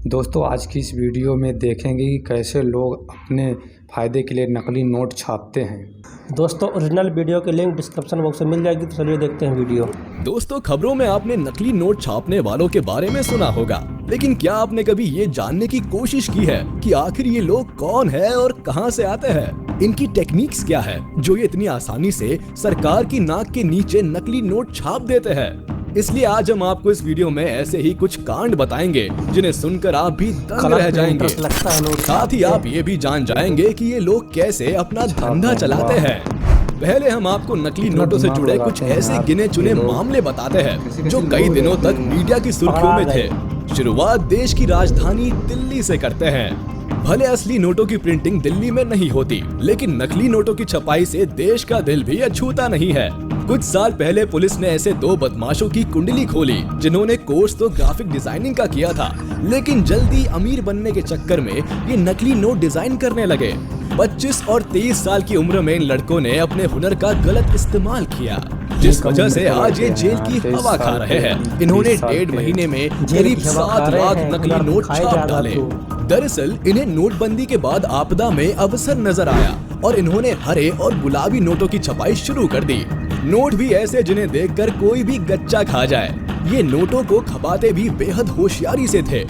दोस्तों आज की इस वीडियो में देखेंगे कि कैसे लोग अपने फ़ायदे के लिए नकली नोट छापते हैं। दोस्तों ओरिजिनल वीडियो की लिंक डिस्क्रिप्शन बॉक्स में मिल जाएगी, तो चलिए देखते हैं वीडियो। दोस्तों खबरों में आपने नकली नोट छापने वालों के बारे में सुना होगा, लेकिन क्या आपने कभी ये जानने की कोशिश की है कि आखिर ये लोग कौन है और कहां से आते हैं? इनकी टेक्निक्स क्या है जो ये इतनी आसानी से सरकार की नाक के नीचे नकली नोट छाप देते हैं? इसलिए आज हम आपको इस वीडियो में ऐसे ही कुछ कांड बताएंगे जिन्हें सुनकर आप भी दंग रह जाएंगे। साथ ही आप ये भी जान जाएंगे कि ये लोग कैसे अपना धंधा चलाते हैं। पहले हम आपको नकली नोटों से जुड़े कुछ ऐसे गिने चुने मामले बताते हैं जो कई दिनों तक मीडिया की सुर्खियों में थे। शुरुआत देश की राजधानी दिल्ली से करते हैं। भले असली नोटों की प्रिंटिंग दिल्ली में नहीं होती, लेकिन नकली नोटों की छपाई से देश का दिल भी अछूता नहीं है। कुछ साल पहले पुलिस ने ऐसे दो बदमाशों की कुंडली खोली जिन्होंने कोर्स तो ग्राफिक डिजाइनिंग का किया था, लेकिन जल्दी अमीर बनने के चक्कर में ये नकली नोट डिजाइन करने लगे। 25 और 23 साल की उम्र में इन लड़कों ने अपने हुनर का गलत इस्तेमाल किया, जिस वजह से आज ये जेल की हवा खा रहे हैं। इन्होंने 1.5 महीने में करीब 7 लाख नकली नोट छाप डाले। दरअसल इन्हें नोटबंदी के बाद आपदा में अवसर नजर आया और इन्होंने हरे और गुलाबी नोटों की छपाई शुरू कर दी। नोट भी ऐसे जिन्हें देखकर कोई भी गच्चा खा जाए। ये नोटों को खपाते भी बेहद होशियारी से थे।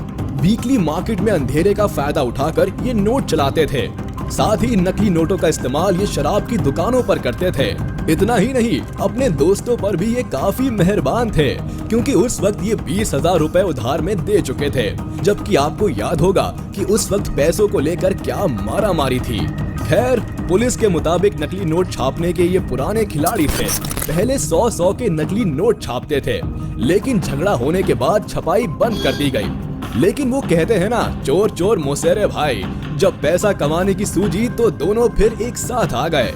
वीकली मार्केट में अंधेरे का फायदा उठाकर ये नोट चलाते थे। साथ ही नकली नोटों का इस्तेमाल ये शराब की दुकानों पर करते थे। इतना ही नहीं, अपने दोस्तों पर भी ये काफी मेहरबान थे, क्योंकि उस वक्त ये 20,000 रुपए उधार में दे चुके थे। जबकि आपको याद होगा कि उस वक्त पैसों को लेकर क्या मारामारी थी। खैर, पुलिस के मुताबिक नकली नोट छापने के ये पुराने खिलाड़ी थे। पहले 100 के नकली नोट छापते थे, लेकिन झगड़ा होने के बाद छपाई बंद कर दी गई। लेकिन वो कहते हैं ना, चोर चोर मुसेरे भाई। जब पैसा कमाने की सूझी तो दोनों फिर एक साथ आ गए।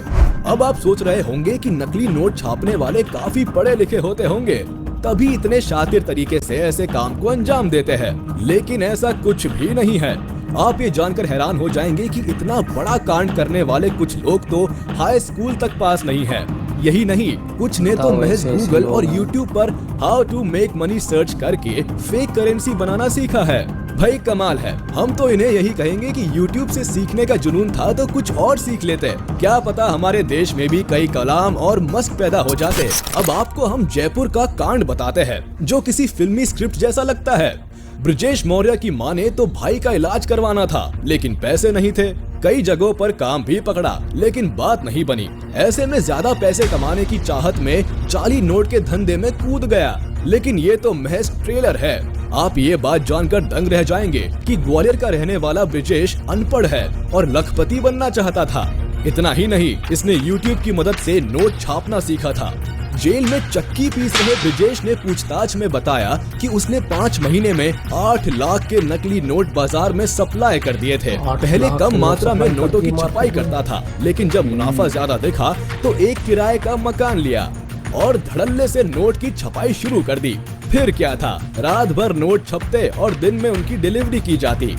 अब आप सोच रहे होंगे कि नकली नोट छापने वाले काफी पढ़े लिखे होते होंगे, तभी इतने शातिर तरीके से ऐसे काम को अंजाम देते हैं। लेकिन ऐसा कुछ भी नहीं है। आप ये जानकर हैरान हो जाएंगे कि इतना बड़ा कांड करने वाले कुछ लोग तो हाई स्कूल तक पास नहीं है। यही नहीं, कुछ ने तो महज गूगल और यूट्यूब पर how to make money search करके फेक करेंसी बनाना सीखा है। भाई कमाल है। हम तो इन्हें यही कहेंगे कि यूट्यूब से सीखने का जुनून था तो कुछ और सीख लेते। क्या पता हमारे देश में भी कई कलाम और मस्क पैदा हो जाते। अब आपको हम जयपुर का कांड बताते हैं जो किसी फिल्मी स्क्रिप्ट जैसा लगता है। ब्रजेश मौर्य की मां ने तो भाई का इलाज करवाना था, लेकिन पैसे नहीं थे। कई जगहों पर काम भी पकड़ा, लेकिन बात नहीं बनी। ऐसे में ज्यादा पैसे कमाने की चाहत में जाली नोट के धंधे में कूद गया। लेकिन ये तो महज ट्रेलर है। आप ये बात जानकर दंग रह जाएंगे कि ग्वालियर का रहने वाला ब्रजेश अनपढ़ है और लखपति बनना चाहता था। इतना ही नहीं, इसने यूट्यूब की मदद से नोट छापना सीखा था। जेल में चक्की पीस रहे ब्रजेश ने पूछताछ में बताया कि उसने 5 महीने में 8 लाख के नकली नोट बाजार में सप्लाई कर दिए थे। पहले कम मात्रा में नोटों की छपाई करता था, लेकिन जब मुनाफा ज्यादा देखा तो एक किराए का मकान लिया और धड़ल्ले से नोट की छपाई शुरू कर दी। फिर क्या था, रात भर नोट छपते और दिन में उनकी डिलीवरी की जाती।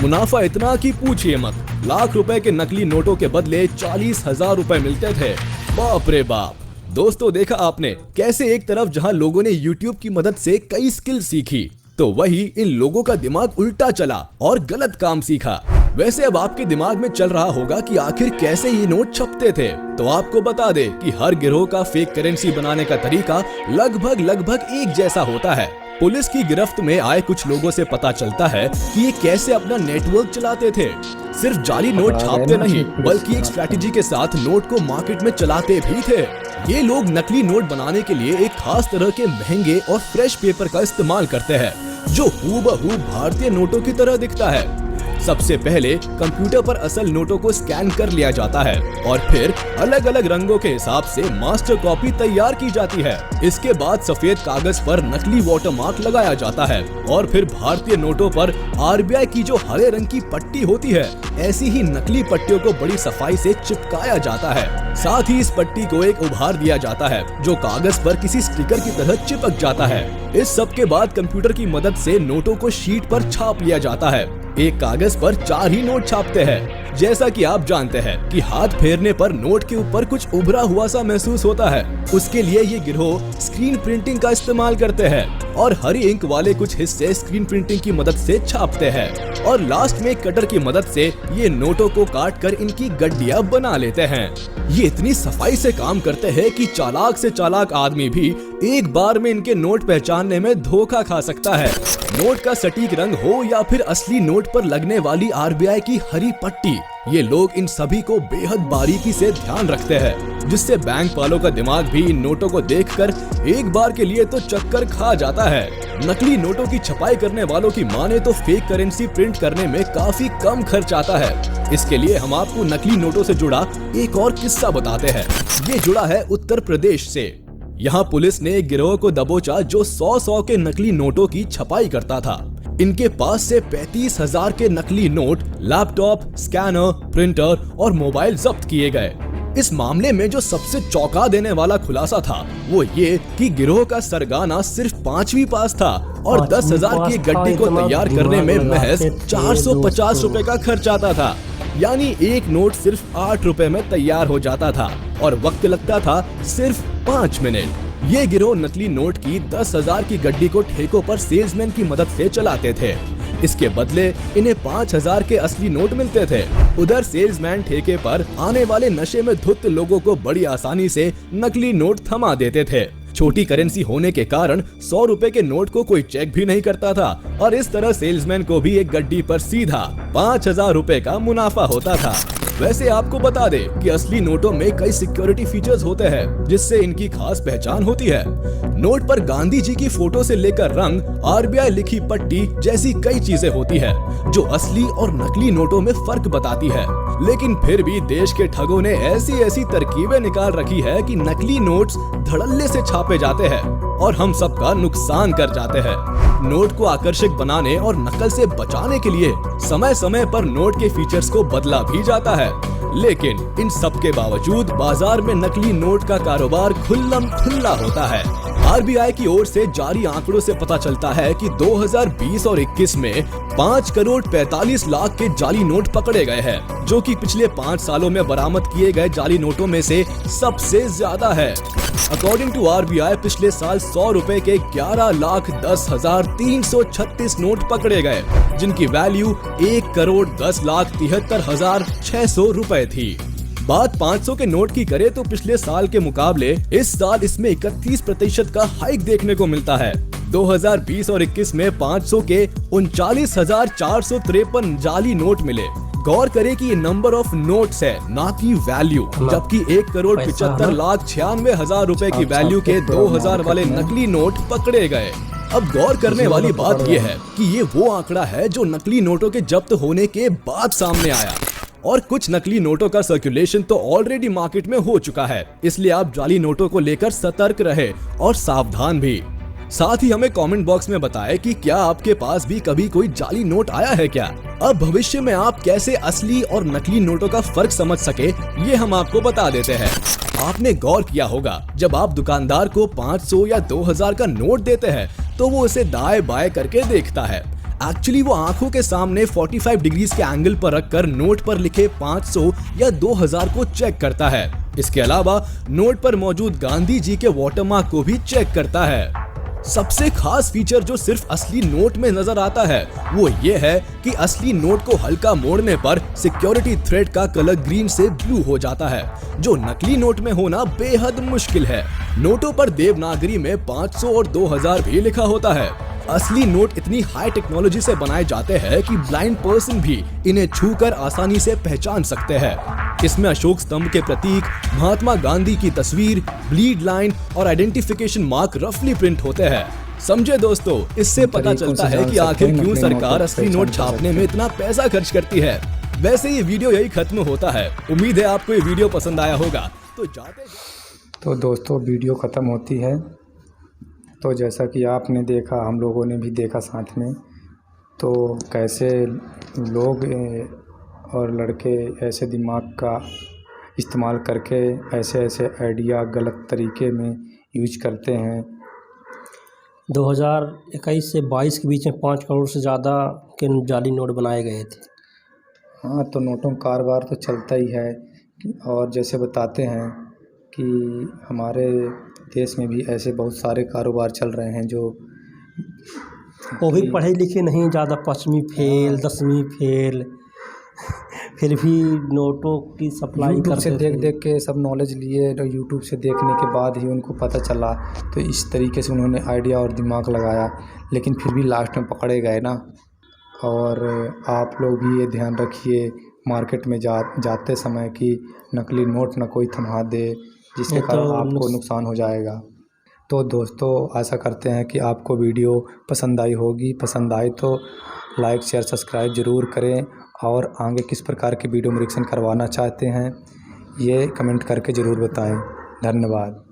मुनाफा इतना कि पूछिए मत। लाख रुपए के नकली नोटों के बदले 40,000 रुपए मिलते थे। बाप रे बाप। दोस्तों देखा आपने कैसे एक तरफ जहां लोगों ने YouTube की मदद से कई स्किल सीखी, तो वही इन लोगों का दिमाग उल्टा चला और गलत काम सीखा। वैसे अब आपके दिमाग में चल रहा होगा कि आखिर कैसे ये नोट छपते थे। तो आपको बता दे कि हर गिरोह का फेक करेंसी बनाने का तरीका लगभग एक जैसा होता है। पुलिस की गिरफ्त में आए कुछ लोगों से पता चलता है कि ये कैसे अपना नेटवर्क चलाते थे। सिर्फ जाली नोट छापते नहीं, बल्कि एक स्ट्रैटेजी के साथ नोट को मार्केट में चलाते भी थे। ये लोग नकली नोट बनाने के लिए एक खास तरह के महंगे और फ्रेश पेपर का इस्तेमाल करते हैं, जो हूबहू भारतीय नोटों की तरह दिखता है। सबसे पहले कंप्यूटर पर असल नोटों को स्कैन कर लिया जाता है और फिर अलग अलग रंगों के हिसाब से मास्टर कॉपी तैयार की जाती है। इसके बाद सफेद कागज पर नकली वाटरमार्क लगाया जाता है और फिर भारतीय नोटों पर आरबीआई की जो हरे रंग की पट्टी होती है, ऐसी ही नकली पट्टियों को बड़ी सफाई से चिपकाया जाता है। साथ ही इस पट्टी को एक उभार दिया जाता है जो कागज पर किसी स्टिकर की तरह चिपक जाता है। इस सब के बाद कंप्यूटर की मदद से नोटों को शीट पर छाप लिया जाता है। एक कागज पर 4 ही नोट छापते हैं। जैसा कि आप जानते हैं कि हाथ फेरने पर नोट के ऊपर कुछ उभरा हुआ सा महसूस होता है, उसके लिए ये गिरोह स्क्रीन प्रिंटिंग का इस्तेमाल करते हैं और हरी इंक वाले कुछ हिस्से स्क्रीन प्रिंटिंग की मदद से छापते हैं और लास्ट में कटर की मदद से ये नोटों को काट कर इनकी गड्डियां बना लेते हैं। ये इतनी सफाई से काम करते हैं कि चालाक से चालाक आदमी भी एक बार में इनके नोट पहचानने में धोखा खा सकता है। नोट का सटीक रंग हो या फिर असली नोट पर लगने वाली आरबीआई की हरी पट्टी, ये लोग इन सभी को बेहद बारीकी से ध्यान रखते हैं, जिससे बैंक वालों का दिमाग भी इन नोटों को देखकर एक बार के लिए तो चक्कर खा जाता है। नकली नोटों की छपाई करने वालों की माने तो फेक करेंसी प्रिंट करने में काफी कम खर्च आता है। इसके लिए हम आपको नकली नोटों से जुड़ा एक और किस्सा बताते हैं। ये जुड़ा है उत्तर प्रदेश से। यहाँ पुलिस ने एक गिरोह को दबोचा जो 100 के नकली नोटों की छपाई करता था। इनके पास से 35,000 के नकली नोट, लैपटॉप, स्कैनर, प्रिंटर और मोबाइल जब्त किए गए। इस मामले में जो सबसे चौंका देने वाला खुलासा था वो ये कि गिरोह का सरगना सिर्फ 5वीं पास था और 10,000 की गड्डी को तैयार करने में महज 450 रुपए का खर्च आता था। यानी एक नोट सिर्फ 8 रुपए में तैयार हो जाता था और वक्त लगता था सिर्फ 5 मिनट। ये गिरोह नकली नोट की 10,000 की गड्डी को ठेकों पर सेल्समैन की मदद से चलाते थे। इसके बदले इन्हें 5,000 के असली नोट मिलते थे। उधर सेल्समैन ठेके पर आने वाले नशे में धुत लोगों को बड़ी आसानी से नकली नोट थमा देते थे। छोटी करेंसी होने के कारण 100 रुपए के नोट को कोई चेक भी नहीं करता था और इस तरह सेल्समैन को भी एक गड्डी पर सीधा 5,000 रुपए का मुनाफा होता था। वैसे आपको बता दे कि असली नोटों में कई सिक्योरिटी फीचर्स होते हैं जिससे इनकी खास पहचान होती है। नोट पर गांधी जी की फोटो से लेकर रंग, आरबीआई लिखी पट्टी जैसी कई चीजें होती है जो असली और नकली नोटों में फर्क बताती है। लेकिन फिर भी देश के ठगों ने ऐसी तरकीबें निकाल रखी है कि नकली नोट्स धड़ल्ले से छापे जाते हैं और हम सबका नुकसान कर जाते हैं। नोट को आकर्षक बनाने और नकल से बचाने के लिए समय समय पर नोट के फीचर्स को बदला भी जाता है। लेकिन इन सब के बावजूद बाजार में नकली नोट का कारोबार खुल्लम खुल्ला होता है। आरबीआई की ओर से जारी आंकड़ों से पता चलता है कि 2020 और 21 में 5 करोड़ 45 लाख के जाली नोट पकड़े गए हैं, जो कि पिछले 5 सालों में बरामद किए गए जाली नोटों में से सबसे ज्यादा है। अकॉर्डिंग टू आरबीआई पिछले साल 100 रुपए के 11,10,336 नोट पकड़े गए, जिनकी वैल्यू 1,10,73,600 रुपए थी। बात 500 के नोट की करें तो पिछले साल के मुकाबले इस साल इसमें 31% का हाइक देखने को मिलता है। 2020 और 21 में 500 के 39,453 जाली नोट मिले। गौर करें कि ये नंबर ऑफ नोट्स है, ना कि वैल्यू, जबकि 1,75,96,000 रुपए की वैल्यू के 2,000 वाले नकली नोट पकड़े गए। अब गौर करने वाली बात यह है कि ये वो आंकड़ा है जो नकली नोटों के जब्त होने के बाद सामने आया और कुछ नकली नोटों का सर्कुलेशन तो ऑलरेडी मार्केट में हो चुका है। इसलिए आप जाली नोटों को लेकर सतर्क रहे और सावधान भी। साथ ही हमें कमेंट बॉक्स में बताएं कि क्या आपके पास भी कभी कोई जाली नोट आया है क्या। अब भविष्य में आप कैसे असली और नकली नोटों का फर्क समझ सके ये हम आपको बता देते हैं। आपने गौर किया होगा जब आप दुकानदार को 500 या 2,000 का नोट देते हैं तो वो उसे दाएं बाएं करके देखता है। एक्चुअली वो आंखों के सामने 45 डिग्रीज के एंगल पर रखकर नोट पर लिखे 500 या 2,000 को चेक करता है। इसके अलावा नोट पर मौजूद गांधी जी के वाटरमार्क को भी चेक करता है। सबसे खास फीचर जो सिर्फ असली नोट में नजर आता है वो ये है कि असली नोट को हल्का मोड़ने पर सिक्योरिटी थ्रेड का कलर ग्रीन से ब्लू हो जाता है, जो नकली नोट में होना बेहद मुश्किल है। नोटों पर देवनागरी में 500 और 2,000 भी लिखा होता है। असली नोट इतनी हाई टेक्नोलॉजी से बनाए जाते हैं कि ब्लाइंड पर्सन भी इन्हें छूकर आसानी से पहचान सकते हैं। इसमें अशोक स्तंभ के प्रतीक, महात्मा गांधी की तस्वीर, ब्लीड लाइन और आइडेंटिफिकेशन मार्क रफली प्रिंट होते हैं। समझे दोस्तों, इससे पता चलता है कि आखिर क्यों सरकार असली नोट छापने में इतना पैसा खर्च करती है। वैसे ये वीडियो यही खत्म होता है। उम्मीद है आपको ये वीडियो पसंद आया होगा। तो दोस्तों वीडियो खत्म होती है। तो जैसा कि आपने देखा, हम लोगों ने भी देखा साथ में, तो कैसे लोग और लड़के ऐसे दिमाग का इस्तेमाल करके ऐसे आइडिया गलत तरीके में यूज करते हैं। 2021 से 22 के बीच में 5 करोड़ से ज़्यादा के जाली नोट बनाए गए थे। हाँ, तो नोटों का कारोबार तो चलता ही है और जैसे बताते हैं कि हमारे देश में भी ऐसे बहुत सारे कारोबार चल रहे हैं जो वो भी कि पढ़े लिखे नहीं ज़्यादा, 5वीं फेल 10वीं फेल, फिर भी नोटों की सप्लाई यूट्यूब से करते देख थे। देख के सब नॉलेज लिए, तो यूट्यूब से देखने के बाद ही उनको पता चला, तो इस तरीके से उन्होंने आइडिया और दिमाग लगाया, लेकिन फिर भी लास्ट में पकड़े गए ना। और आप लोग भी ये ध्यान रखिए मार्केट में जाते समय कि नकली नोट ना कोई थमा दे, जिसके ये तो कारण आपको नुकसान हो जाएगा। तो दोस्तों, आशा करते हैं कि आपको वीडियो पसंद आई होगी। पसंद आई तो लाइक शेयर सब्सक्राइब ज़रूर करें और आगे किस प्रकार की वीडियो में रिएक्शन करवाना चाहते हैं ये कमेंट करके ज़रूर बताएं। धन्यवाद।